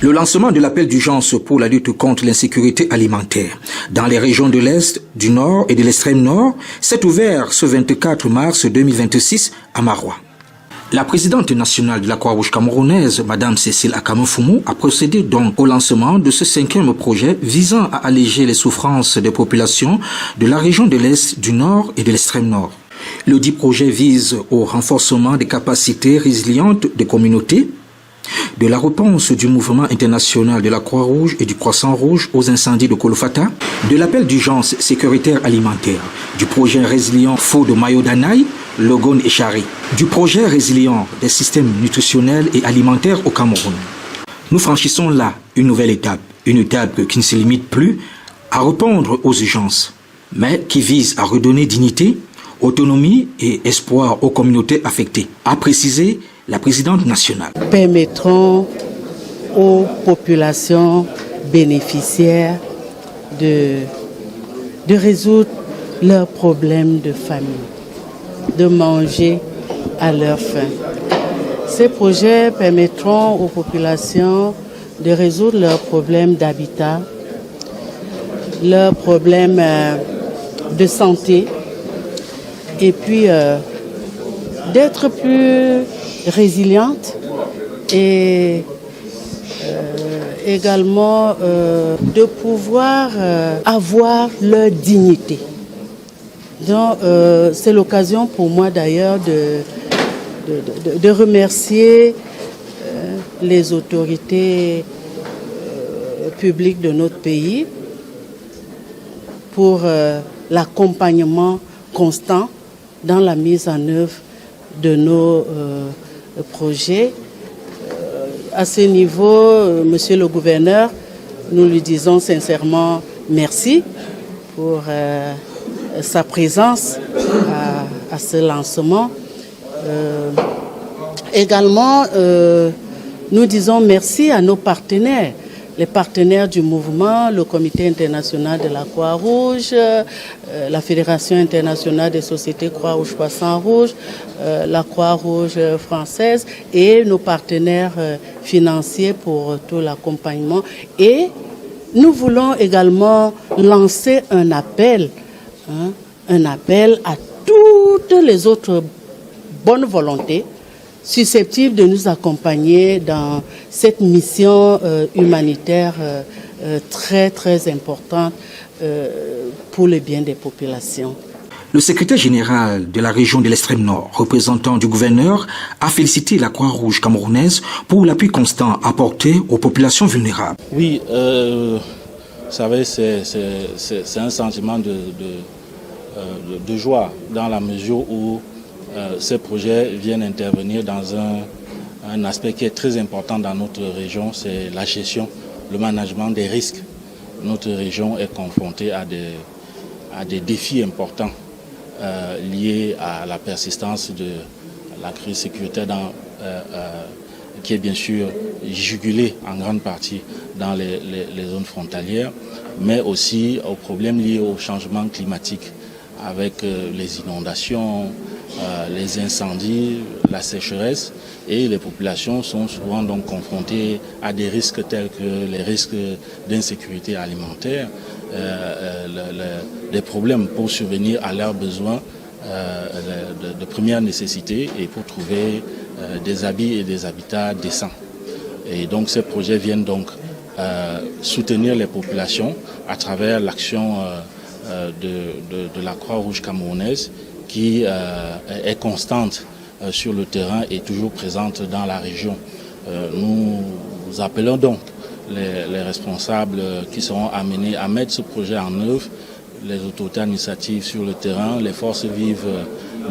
Le lancement de l'appel d'urgence pour la lutte contre l'insécurité alimentaire dans les régions de l'Est, du Nord et de l'extrême Nord s'est ouvert ce 24 mars 2026 à Maroua. La présidente nationale de la Croix-Rouge camerounaise, Mme Cécile Akamofoumou, a procédé donc au lancement de ce 5e projet visant à alléger les souffrances des populations de la région de l'Est, du Nord et de l'extrême Nord. Le dit projet vise au renforcement des capacités résilientes des communautés, de la réponse du mouvement international de la Croix-Rouge et du Croissant-Rouge aux incendies de Kolofata, de l'appel d'urgence sécuritaire alimentaire, du projet résilient Faux de Mayo-Danaï, Logone et Chari, du projet résilient des systèmes nutritionnels et alimentaires au Cameroun. Nous franchissons là une nouvelle étape, une étape qui ne se limite plus à répondre aux urgences, mais qui vise à redonner dignité, autonomie et espoir aux communautés affectées, a précisé la présidente nationale. Permettront aux populations bénéficiaires de résoudre leurs problèmes de famille, de manger à leur faim. Ces projets permettront aux populations de résoudre leurs problèmes d'habitat, leurs problèmes de santé et puis d'être plus résilientes et également de pouvoir avoir leur dignité. Donc c'est l'occasion pour moi d'ailleurs de remercier les autorités publiques de notre pays pour l'accompagnement constant dans la mise en œuvre de nos projets. À ce niveau, Monsieur le gouverneur, nous lui disons sincèrement merci pour sa présence à ce lancement. Également, nous disons merci à nos partenaires, les partenaires du mouvement, le Comité international de la Croix-Rouge, la Fédération internationale des sociétés Croix-Rouge Croissant-Rouge, la Croix-Rouge française et nos partenaires financiers pour tout l'accompagnement. Et nous voulons également lancer un appel à toutes les autres bonnes volontés susceptibles de nous accompagner dans cette mission humanitaire très très importante pour le bien des populations. Le secrétaire général de la région de l'extrême nord, représentant du gouverneur, a félicité la Croix-Rouge camerounaise pour l'appui constant apporté aux populations vulnérables. Oui, vous savez, c'est un sentiment de joie dans la mesure où ces projets viennent intervenir dans un aspect qui est très important dans notre région, c'est la gestion, le management des risques. Notre région est confrontée à des défis importants liés à la persistance de la crise sécuritaire qui est bien sûr jugulée en grande partie dans les zones frontalières, mais aussi aux problèmes liés au changement climatique avec les inondations, les incendies, la sécheresse, et les populations sont souvent donc confrontées à des risques tels que les risques d'insécurité alimentaire, des problèmes pour subvenir à leurs besoins de première nécessité et pour trouver des habits et des habitats décents. Et donc ces projets viennent donc soutenir les populations à travers l'action de la Croix-Rouge camerounaise qui est constante sur le terrain et toujours présente dans la région. Nous appelons donc les responsables qui seront amenés à mettre ce projet en œuvre, les autorités administratives sur le terrain, les forces vives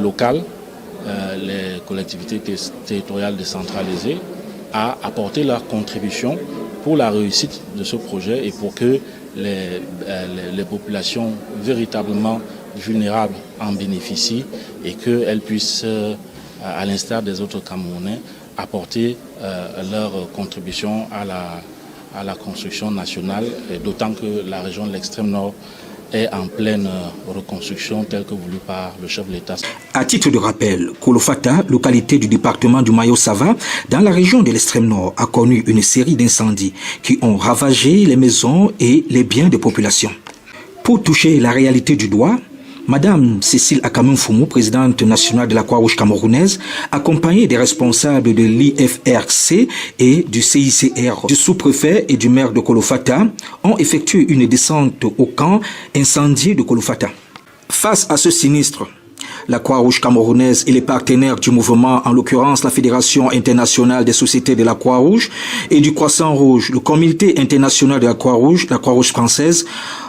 locales, les collectivités territoriales décentralisées, à apporter leur contribution pour la réussite de ce projet et pour que les populations véritablement vulnérables en bénéficient et qu'elles puissent, à l'instar des autres Camerounais, apporter leur contribution à la construction nationale, d'autant que la région de l'extrême nord est en pleine reconstruction telle que voulue par le chef de l'État. À titre de rappel, Kolofata, localité du département du Mayo-Sava, dans la région de l'extrême nord, a connu une série d'incendies qui ont ravagé les maisons et les biens des populations. Pour toucher la réalité du doigt, Madame Cécile Akamoun-Foumou, présidente nationale de la Croix-Rouge camerounaise, accompagnée des responsables de l'IFRC et du CICR, du sous-préfet et du maire de Kolofata, ont effectué une descente au camp incendié de Kolofata. Face à ce sinistre, la Croix-Rouge camerounaise et les partenaires du mouvement, en l'occurrence la Fédération internationale des sociétés de la Croix-Rouge et du Croissant-Rouge, le Comité international de la Croix-Rouge française,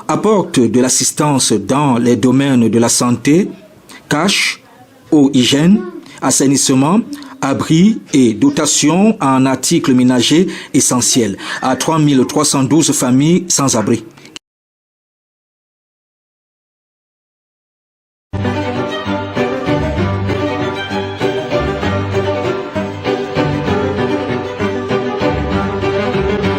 apportent de l'assistance dans les domaines de la santé, cash, eau, hygiène, assainissement, abri et dotation en articles ménagers essentiels à 3312 familles sans abri.